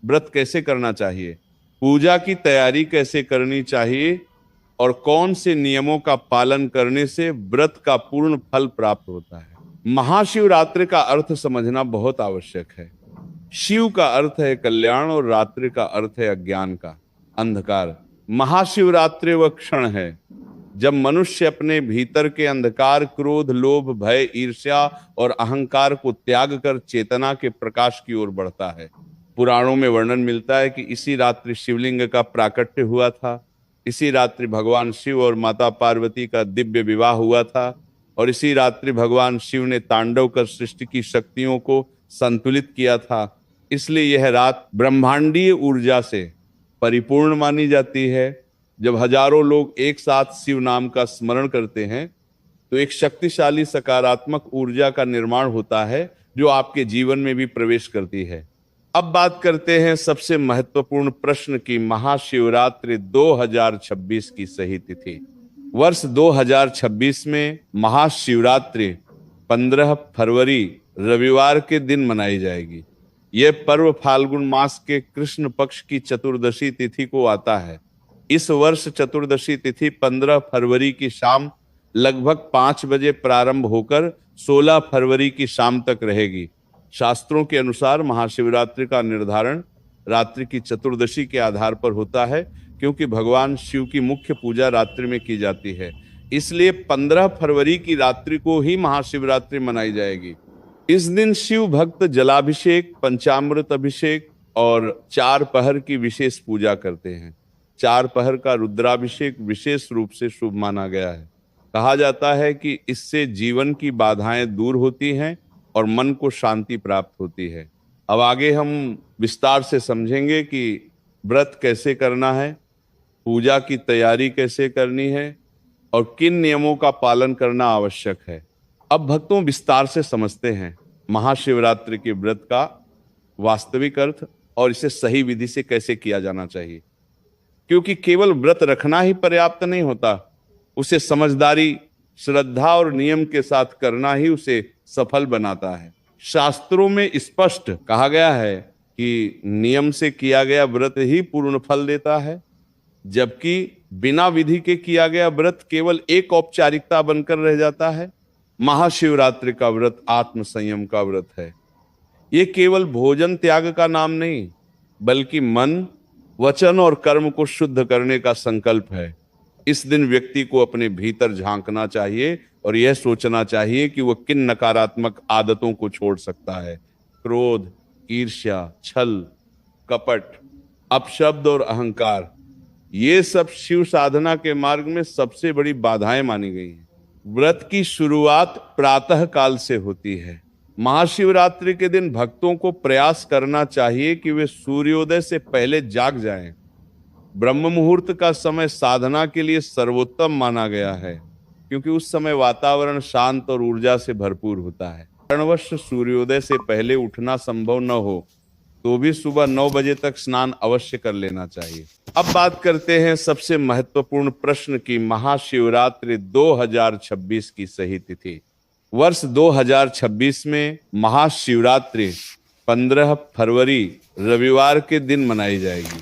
व्रत कैसे करना चाहिए, पूजा की तैयारी कैसे करनी चाहिए और कौन से नियमों का पालन करने से व्रत का पूर्ण फल प्राप्त होता है। महाशिवरात्रि का अर्थ समझना बहुत आवश्यक है। शिव का अर्थ है कल्याण और रात्रि का अर्थ है अज्ञान का अंधकार। महाशिवरात्रि वह क्षण है जब मनुष्य अपने भीतर के अंधकार, क्रोध, लोभ, भय, ईर्ष्या और अहंकार को त्याग कर चेतना के प्रकाश की ओर बढ़ता है। पुराणों में वर्णन मिलता है कि इसी रात्रि शिवलिंग का प्राकट्य हुआ था, इसी रात्रि भगवान शिव और माता पार्वती का दिव्य विवाह हुआ था और इसी रात्रि भगवान शिव ने तांडव कर सृष्टि की शक्तियों को संतुलित किया था। इसलिए यह रात ब्रह्मांडीय ऊर्जा से परिपूर्ण मानी जाती है। जब हजारों लोग एक साथ शिव नाम का स्मरण करते हैं तो एक शक्तिशाली सकारात्मक ऊर्जा का निर्माण होता है जो आपके जीवन में भी प्रवेश करती है। अब बात करते हैं सबसे महत्वपूर्ण प्रश्न की, महाशिवरात्रि 2026 की सही तिथि। वर्ष 2026 में महाशिवरात्रि 15 फरवरी रविवार के दिन मनाई जाएगी। यह पर्व फाल्गुन मास के कृष्ण पक्ष की चतुर्दशी तिथि को आता है। इस वर्ष चतुर्दशी तिथि 15 फरवरी की शाम लगभग 5 बजे प्रारंभ होकर 16 फरवरी की शाम तक रहेगी। शास्त्रों के अनुसार महाशिवरात्रि का निर्धारण रात्रि की चतुर्दशी के आधार पर होता है, क्योंकि भगवान शिव की मुख्य पूजा रात्रि में की जाती है। इसलिए 15 फरवरी की रात्रि को ही महाशिवरात्रि मनाई जाएगी। इस दिन शिव भक्त जलाभिषेक, पंचामृत अभिषेक और 4 पहर की विशेष पूजा करते हैं। 4 पहर का रुद्राभिषेक विशेष रूप से शुभ माना गया है। कहा जाता है कि इससे जीवन की बाधाएं दूर होती हैं और मन को शांति प्राप्त होती है। अब आगे हम विस्तार से समझेंगे कि व्रत कैसे करना है, पूजा की तैयारी कैसे करनी है और किन नियमों का पालन करना आवश्यक है। अब भक्तों विस्तार से समझते हैं महाशिवरात्रि के व्रत का वास्तविक अर्थ और इसे सही विधि से कैसे किया जाना चाहिए। क्योंकि केवल व्रत रखना ही पर्याप्त नहीं होता, उसे समझदारी, श्रद्धा और नियम के साथ करना ही उसे सफल बनाता है। शास्त्रों में स्पष्ट कहा गया है कि नियम से किया गया व्रत ही पूर्ण फल देता है, जबकि बिना विधि के किया गया व्रत केवल एक औपचारिकता बनकर रह जाता है। महाशिवरात्रि का व्रत आत्म संयम का व्रत है। ये केवल भोजन त्याग का नाम नहीं, बल्कि मन, वचन और कर्म को शुद्ध करने का संकल्प है। इस दिन व्यक्ति को अपने भीतर झांकना चाहिए और यह सोचना चाहिए कि वह किन नकारात्मक आदतों को छोड़ सकता है। क्रोध, ईर्ष्या, छल, कपट, अपशब्द और अहंकार, ये सब शिव साधना के मार्ग में सबसे बड़ी बाधाएं मानी गई हैं। व्रत की शुरुआत प्रातः काल से होती है। महाशिवरात्रि के दिन भक्तों को प्रयास करना चाहिए कि वे सूर्योदय से पहले जाग जाएं। ब्रह्म मुहूर्त का समय साधना के लिए सर्वोत्तम माना गया है, क्योंकि उस समय वातावरण शांत और ऊर्जा से भरपूर होता है। कारणवश सूर्योदय से पहले उठना संभव न हो तो भी सुबह 9 बजे तक स्नान अवश्य कर लेना चाहिए। अब बात करते हैं सबसे महत्वपूर्ण प्रश्न की, महाशिवरात्रि 2026 की सही तिथि। वर्ष 2026 में महाशिवरात्रि 15 फरवरी रविवार के दिन मनाई जाएगी।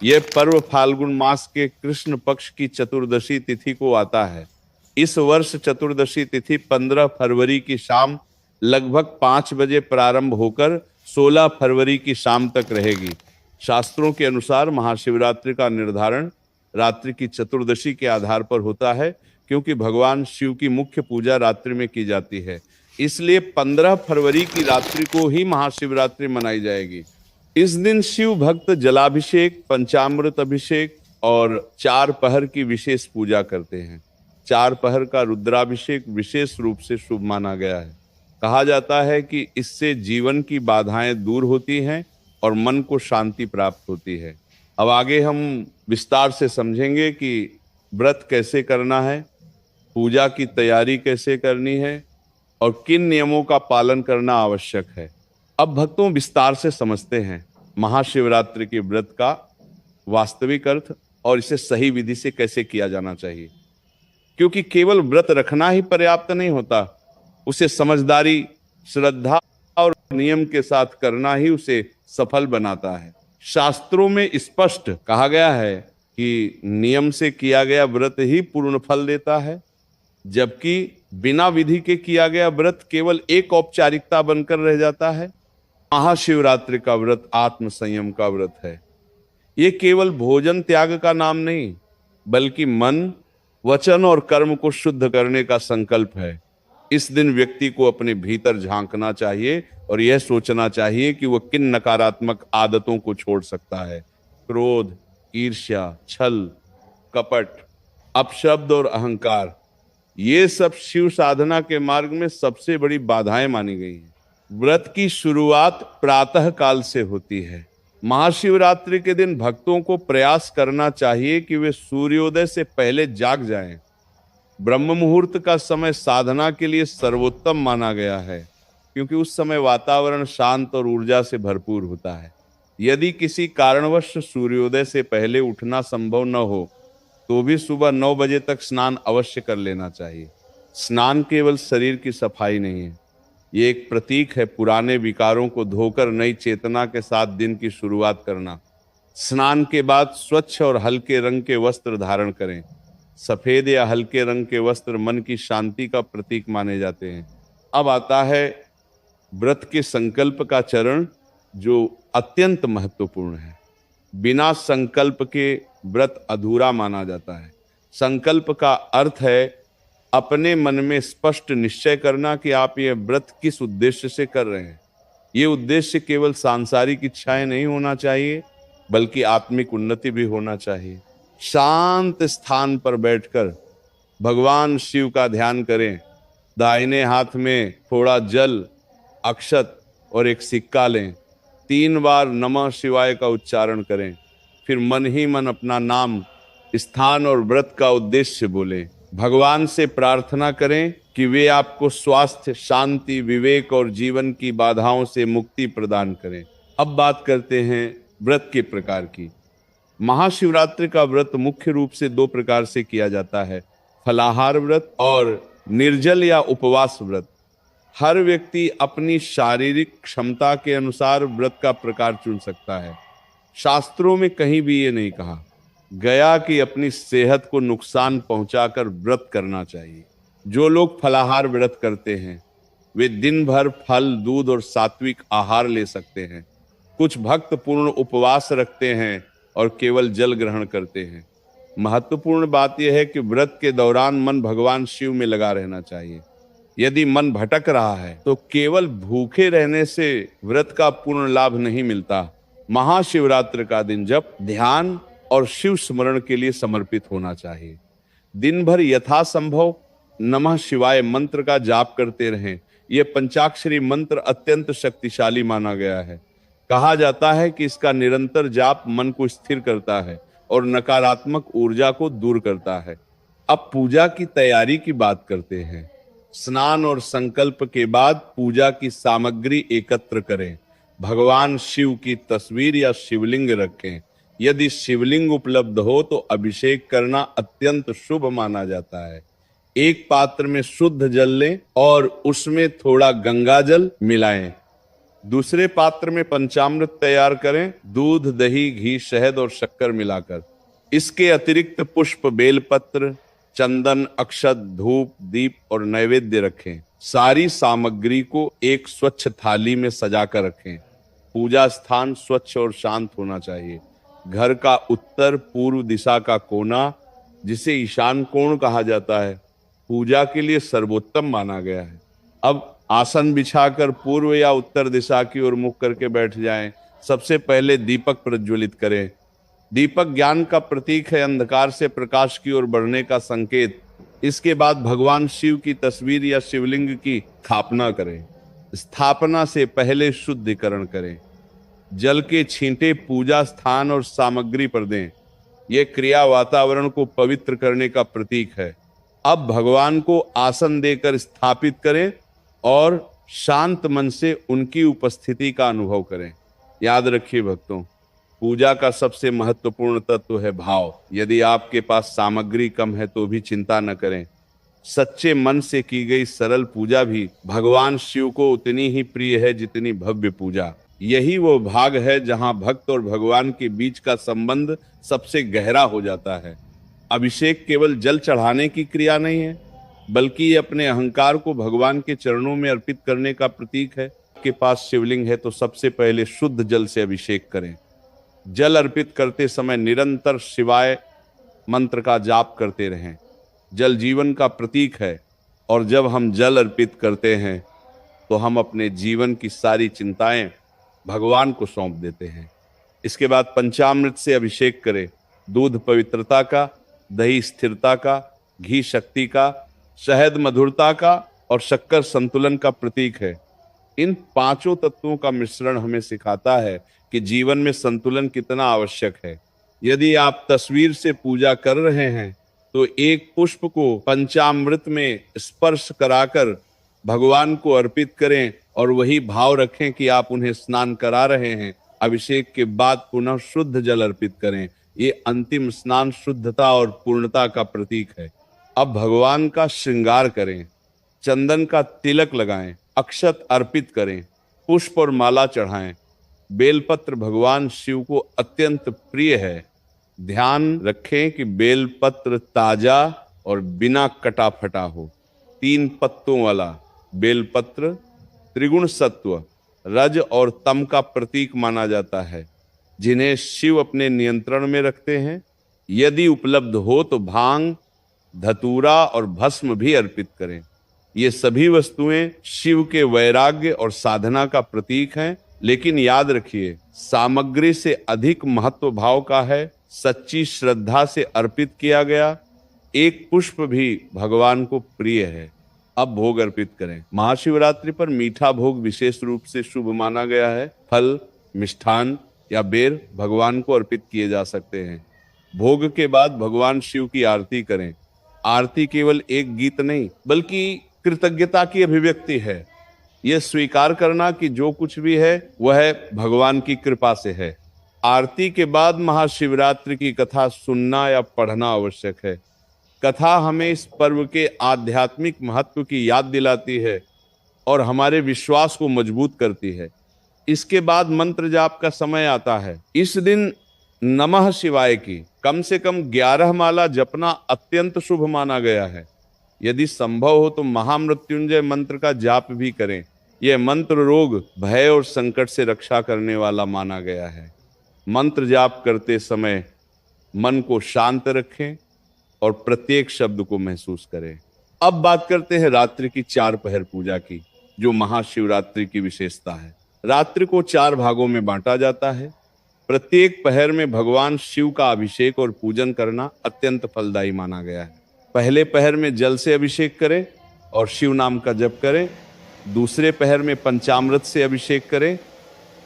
यह पर्व फाल्गुन मास के कृष्ण पक्ष की चतुर्दशी तिथि को आता है। इस वर्ष चतुर्दशी तिथि 15 फरवरी की शाम लगभग 5 बजे प्रारंभ होकर 16 फरवरी की शाम तक रहेगी। शास्त्रों के अनुसार महाशिवरात्रि का निर्धारण रात्रि की चतुर्दशी के आधार पर होता है, क्योंकि भगवान शिव की मुख्य पूजा रात्रि में की जाती है। इसलिए 15 फरवरी की रात्रि को ही महाशिवरात्रि मनाई जाएगी। इस दिन शिव भक्त जलाभिषेक, पंचामृत अभिषेक और 4 पहर की विशेष पूजा करते हैं। 4 पहर का रुद्राभिषेक विशेष रूप से शुभ माना गया है। कहा जाता है कि इससे जीवन की बाधाएं दूर होती हैं और मन को शांति प्राप्त होती है। अब आगे हम विस्तार से समझेंगे कि व्रत कैसे करना है, पूजा की तैयारी कैसे करनी है और किन नियमों का पालन करना आवश्यक है। अब भक्तों विस्तार से समझते हैं महाशिवरात्रि के व्रत का वास्तविक अर्थ और इसे सही विधि से कैसे किया जाना चाहिए। क्योंकि केवल व्रत रखना ही पर्याप्त नहीं होता, उसे समझदारी, श्रद्धा और नियम के साथ करना ही उसे सफल बनाता है। शास्त्रों में स्पष्ट कहा गया है कि नियम से किया गया व्रत ही पूर्ण फल देता है, जबकि बिना विधि के किया गया व्रत केवल एक औपचारिकता बनकर रह जाता है। महाशिवरात्रि का व्रत आत्म संयम का व्रत है। ये केवल भोजन त्याग का नाम नहीं, बल्कि मन, वचन और कर्म को शुद्ध करने का संकल्प है। इस दिन व्यक्ति को अपने भीतर झांकना चाहिए और यह सोचना चाहिए कि वह किन नकारात्मक आदतों को छोड़ सकता है। क्रोध, ईर्ष्या, छल, कपट, अपशब्द और अहंकार, ये सब शिव साधना के मार्ग में सबसे बड़ी बाधाएं मानी गई हैं। व्रत की शुरुआत प्रातः काल से होती है। महाशिवरात्रि के दिन भक्तों को प्रयास करना चाहिए कि वे सूर्योदय से पहले जाग जाएं। ब्रह्म मुहूर्त का समय साधना के लिए सर्वोत्तम माना गया है, क्योंकि उस समय वातावरण शांत और ऊर्जा से भरपूर होता है। यदि किसी कारणवश सूर्योदय से पहले उठना संभव न हो तो भी सुबह 9 बजे तक स्नान अवश्य कर लेना चाहिए। स्नान केवल शरीर की सफाई नहीं है, ये एक प्रतीक है पुराने विकारों को धोकर नई चेतना के साथ दिन की शुरुआत करना। स्नान के बाद स्वच्छ और हल्के रंग के वस्त्र धारण करें। सफेद या हल्के रंग के वस्त्र मन की शांति का प्रतीक माने जाते हैं। अब आता है व्रत के संकल्प का चरण, जो अत्यंत महत्वपूर्ण है। बिना संकल्प के व्रत अधूरा माना जाता है। संकल्प का अर्थ है अपने मन में स्पष्ट निश्चय करना कि आप यह व्रत किस उद्देश्य से कर रहे हैं। ये उद्देश्य केवल सांसारिक इच्छाएं नहीं होना चाहिए, बल्कि आत्मिक उन्नति भी होना चाहिए। शांत स्थान पर बैठकर भगवान शिव का ध्यान करें। दाहिने हाथ में थोड़ा जल, अक्षत और एक सिक्का लें। 3 बार नमः शिवाय का उच्चारण करें। फिर मन ही मन अपना नाम, स्थान और व्रत का उद्देश्य बोलें। भगवान से प्रार्थना करें कि वे आपको स्वास्थ्य, शांति, विवेक और जीवन की बाधाओं से मुक्ति प्रदान करें। अब बात करते हैं व्रत के प्रकार की। महाशिवरात्रि का व्रत मुख्य रूप से 2 प्रकार से किया जाता है, फलाहार व्रत और निर्जल या उपवास व्रत। हर व्यक्ति अपनी शारीरिक क्षमता के अनुसार व्रत का प्रकार चुन सकता है। शास्त्रों में कहीं भी ये नहीं कहा गया कि अपनी सेहत को नुकसान पहुंचाकर व्रत करना चाहिए। जो लोग फलाहार व्रत करते हैं वे दिन भर फल, दूध और सात्विक आहार ले सकते हैं। कुछ भक्त पूर्ण उपवास रखते हैं और केवल जल ग्रहण करते हैं। महत्वपूर्ण बात यह है कि व्रत के दौरान मन भगवान शिव में लगा रहना चाहिए। यदि मन भटक रहा है तो केवल भूखे रहने से व्रत का पूर्ण लाभ नहीं मिलता। महाशिवरात्रि का दिन जप, ध्यान और शिव स्मरण के लिए समर्पित होना चाहिए। दिन भर यथासंभव नमः शिवाय मंत्र का जाप करते रहें। यह पंचाक्षरी मंत्र अत्यंत शक्तिशाली माना गया है। कहा जाता है कि इसका निरंतर जाप मन को स्थिर करता है और नकारात्मक ऊर्जा को दूर करता है। अब पूजा की तैयारी की बात करते हैं। स्नान और संकल्प के बाद पूजा की सामग्री एकत्र करें। भगवान शिव की तस्वीर या शिवलिंग रखें। यदि शिवलिंग उपलब्ध हो तो अभिषेक करना अत्यंत शुभ माना जाता है। एक पात्र में शुद्ध जल लें और उसमें थोड़ा गंगा जल मिलाएं। दूसरे पात्र में पंचामृत तैयार करें, दूध, दही, घी, शहद और शक्कर मिलाकर। इसके अतिरिक्त पुष्प, बेलपत्र, चंदन, अक्षत, धूप, दीप और नैवेद्य रखें। सारी सामग्री को एक स्वच्छ थाली में सजाकर रखें। पूजा स्थान स्वच्छ और शांत होना चाहिए। घर का उत्तर पूर्व दिशा का कोना, जिसे ईशान कोण कहा जाता है, पूजा के लिए सर्वोत्तम माना गया है। अब आसन बिछाकर पूर्व या उत्तर दिशा की ओर मुख करके बैठ जाएं। सबसे पहले दीपक प्रज्वलित करें। दीपक ज्ञान का प्रतीक है, अंधकार से प्रकाश की ओर बढ़ने का संकेत। इसके बाद भगवान शिव की तस्वीर या शिवलिंग की स्थापना करें। स्थापना से पहले शुद्धिकरण करें। जल के छींटे पूजा स्थान और सामग्री पर दें। यह क्रिया वातावरण को पवित्र करने का प्रतीक है। अब भगवान को आसन देकर स्थापित करें और शांत मन से उनकी उपस्थिति का अनुभव करें। याद रखिए भक्तों, पूजा का सबसे महत्वपूर्ण तत्व है भाव। यदि आपके पास सामग्री कम है तो भी चिंता न करें। सच्चे मन से की गई सरल पूजा भी भगवान शिव को उतनी ही प्रिय है जितनी भव्य पूजा। यही वो भाग है जहां भक्त और भगवान के बीच का संबंध सबसे गहरा हो जाता है। अभिषेक केवल जल चढ़ाने की क्रिया नहीं है, बल्कि ये अपने अहंकार को भगवान के चरणों में अर्पित करने का प्रतीक है। आपके पास शिवलिंग है तो सबसे पहले शुद्ध जल से अभिषेक करें। जल अर्पित करते समय निरंतर शिवाय मंत्र का जाप करते रहें। जल जीवन का प्रतीक है और जब हम जल अर्पित करते हैं तो हम अपने जीवन की सारी चिंताएं भगवान को सौंप देते हैं। इसके बाद पंचामृत से अभिषेक करें। दूध पवित्रता का, दही स्थिरता का, घी शक्ति का, शहद मधुरता का और शक्कर संतुलन का प्रतीक है। इन पांचों तत्वों का मिश्रण हमें सिखाता है कि जीवन में संतुलन कितना आवश्यक है। यदि आप तस्वीर से पूजा कर रहे हैं तो एक पुष्प को पंचामृत में स्पर्श कराकर भगवान को अर्पित करें और वही भाव रखें कि आप उन्हें स्नान करा रहे हैं। अभिषेक के बाद पुनः शुद्ध जल अर्पित करें। ये अंतिम स्नान शुद्धता और पूर्णता का प्रतीक है। अब भगवान का श्रृंगार करें। चंदन का तिलक लगाएं, अक्षत अर्पित करें, पुष्प और माला चढ़ाएं। बेलपत्र भगवान शिव को अत्यंत प्रिय है। ध्यान रखें कि बेलपत्र ताजा और बिना कटा फटा हो। 3 पत्तों वाला बेलपत्र त्रिगुण सत्व, रज और तम का प्रतीक माना जाता है, जिन्हें शिव अपने नियंत्रण में रखते हैं। यदि उपलब्ध हो तो भांग, धतूरा और भस्म भी अर्पित करें। ये सभी वस्तुएं शिव के वैराग्य और साधना का प्रतीक हैं। लेकिन याद रखिए, सामग्री से अधिक महत्व भाव का है। सच्ची श्रद्धा से अर्पित किया गया एक पुष्प भी भगवान को प्रिय है। अब भोग अर्पित करें। महाशिवरात्रि पर मीठा भोग विशेष रूप से शुभ माना गया है। फल, मिष्ठान या बेर भगवान को अर्पित किए जा सकते हैं। भोग के बाद भगवान शिव की आरती करें। आरती केवल एक गीत नहीं, बल्कि कृतज्ञता की अभिव्यक्ति है। यह स्वीकार करना कि जो कुछ भी है वह भगवान की कृपा से है। आरती के बाद महाशिवरात्रि की कथा सुनना या पढ़ना आवश्यक है। कथा हमें इस पर्व के आध्यात्मिक महत्व की याद दिलाती है और हमारे विश्वास को मजबूत करती है। इसके बाद मंत्र जाप का समय आता है। इस दिन नमः शिवाय की कम से कम 11 माला जपना अत्यंत शुभ माना गया है। यदि संभव हो तो महामृत्युंजय मंत्र का जाप भी करें। यह मंत्र रोग, भय और संकट से रक्षा करने वाला माना गया है। मंत्र जाप करते समय मन को शांत रखें और प्रत्येक शब्द को महसूस करें। अब बात करते हैं रात्रि की 4 पहर पूजा की, जो महाशिवरात्रि की विशेषता है। रात्रि को 4 भागों में बांटा जाता है। प्रत्येक पहर में भगवान शिव का अभिषेक और पूजन करना अत्यंत फलदायी माना गया है। पहले पहर में जल से अभिषेक करें और शिव नाम का जप करें। दूसरे पहर में पंचामृत से अभिषेक करें।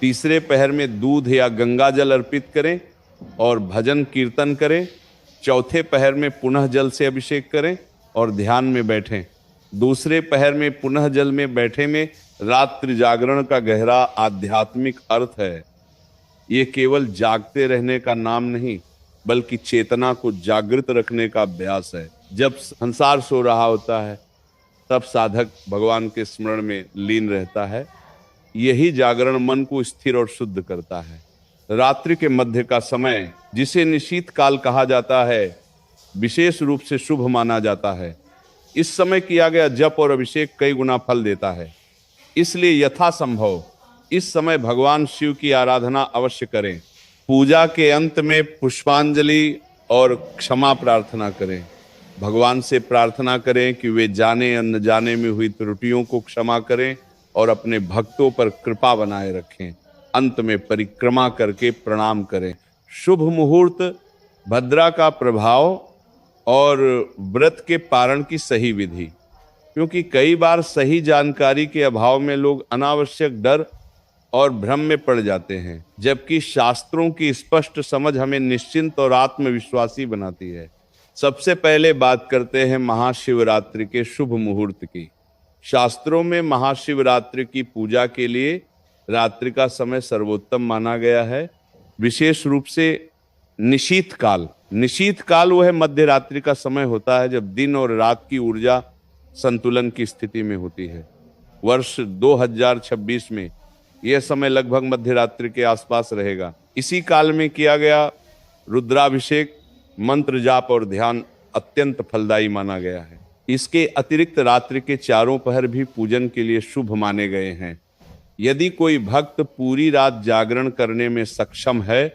तीसरे पहर में दूध या गंगा जल अर्पित करें और भजन कीर्तन करें। चौथे पहर में पुनः जल से अभिषेक करें और ध्यान में बैठें। दूसरे पहर में पुनः जल में बैठे में रात्रि जागरण का गहरा आध्यात्मिक अर्थ है। ये केवल जागते रहने का नाम नहीं, बल्कि चेतना को जागृत रखने का अभ्यास है। जब संसार सो रहा होता है तब साधक भगवान के स्मरण में लीन रहता है। यही जागरण मन को स्थिर और शुद्ध करता है। रात्रि के मध्य का समय, जिसे निशीथ काल कहा जाता है, विशेष रूप से शुभ माना जाता है। इस समय किया गया जप और अभिषेक कई गुना फल देता है। इसलिए यथासंभव इस समय भगवान शिव की आराधना अवश्य करें। पूजा के अंत में पुष्पांजलि और क्षमा प्रार्थना करें। भगवान से प्रार्थना करें कि वे जाने या न जाने में हुई त्रुटियों को क्षमा करें और अपने भक्तों पर कृपा बनाए रखें। अंत में परिक्रमा करके प्रणाम करें। शुभ मुहूर्त, भद्रा का प्रभाव और व्रत के पारण की सही विधि, क्योंकि कई बार सही जानकारी के अभाव में लोग अनावश्यक डर और भ्रम में पड़ जाते हैं, जबकि शास्त्रों की स्पष्ट समझ हमें निश्चिंत और आत्मविश्वासी बनाती है। सबसे पहले बात करते हैं महाशिवरात्रि के शुभ मुहूर्त की। शास्त्रों में महाशिवरात्रि की पूजा के लिए रात्रि का समय सर्वोत्तम माना गया है। विशेष रूप से निशीथ काल। निशीथ काल वह मध्य रात्रि का समय होता है जब दिन और रात की ऊर्जा संतुलन की स्थिति में होती है। वर्ष 2026 में यह समय लगभग मध्य रात्रि के आसपास रहेगा। इसी काल में किया गया रुद्राभिषेक, मंत्र जाप और ध्यान अत्यंत फलदायी माना गया है। इसके अतिरिक्त रात्रि के चारों पहर भी पूजन के लिए शुभ माने गए हैं। यदि कोई भक्त पूरी रात जागरण करने में सक्षम है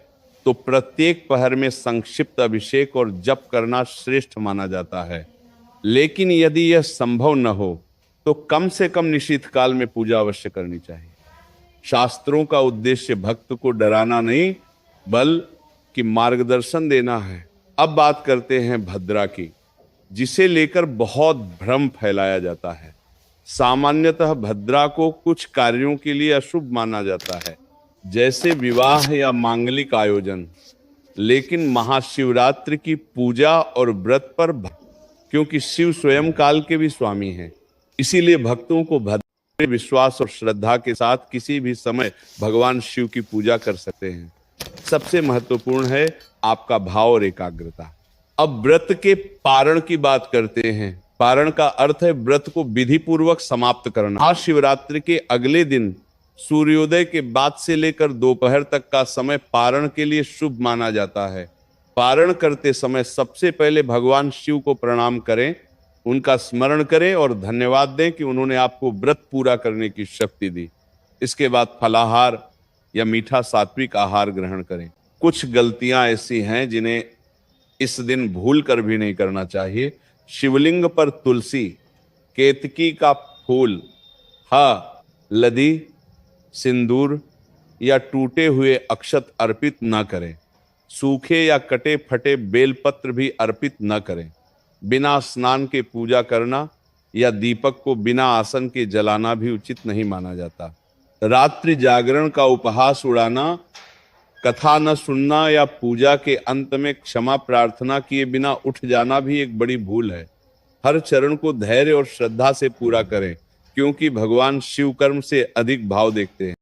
तो प्रत्येक पहर में संक्षिप्त अभिषेक और जप करना श्रेष्ठ माना जाता है। लेकिन यदि यह संभव न हो तो कम से कम निश्चित काल में पूजा अवश्य करनी चाहिए। शास्त्रों का उद्देश्य भक्त को डराना नहीं बल्कि मार्गदर्शन देना है। अब बात करते हैं भद्रा की, जिसे लेकर बहुत भ्रम फैलाया जाता है। सामान्यतः भद्रा को कुछ कार्यों के लिए अशुभ माना जाता है, जैसे विवाह या मांगलिक आयोजन। लेकिन महाशिवरात्रि की पूजा और व्रत पर क्योंकि शिव स्वयं काल के भी स्वामी हैं, इसीलिए भक्तों को भद्र विश्वास और श्रद्धा के साथ किसी भी समय भगवान शिव की पूजा कर सकते हैं। सबसे महत्वपूर्ण है आपका भाव और एकाग्रता। अब व्रत के पारण की बात करते हैं। पारण का अर्थ है व्रत को विधि पूर्वक समाप्त करना। महाशिवरात्रि के अगले दिन सूर्योदय के बाद से लेकर दोपहर तक का समय पारण के लिए शुभ माना जाता है। पारण करते समय सबसे पहले भगवान शिव को प्रणाम करें, उनका स्मरण करें और धन्यवाद दें कि उन्होंने आपको व्रत पूरा करने की शक्ति दी। इसके बाद फलाहार या मीठा सात्विक आहार ग्रहण करें। कुछ गलतियां ऐसी हैं जिन्हें इस दिन भूल कर भी नहीं करना चाहिए। शिवलिंग पर तुलसी, केतकी का फूल, लदी, सिंदूर या टूटे हुए अक्षत अर्पित न करें। सूखे या कटे फटे बेलपत्र भी अर्पित न करें। बिना स्नान के पूजा करना या दीपक को बिना आसन के जलाना भी उचित नहीं माना जाता। रात्रि जागरण का उपहास उड़ाना, कथा न सुनना या पूजा के अंत में क्षमा प्रार्थना किए बिना उठ जाना भी एक बड़ी भूल है। हर चरण को धैर्य और श्रद्धा से पूरा करें, क्योंकि भगवान शिव कर्म से अधिक भाव देखते हैं।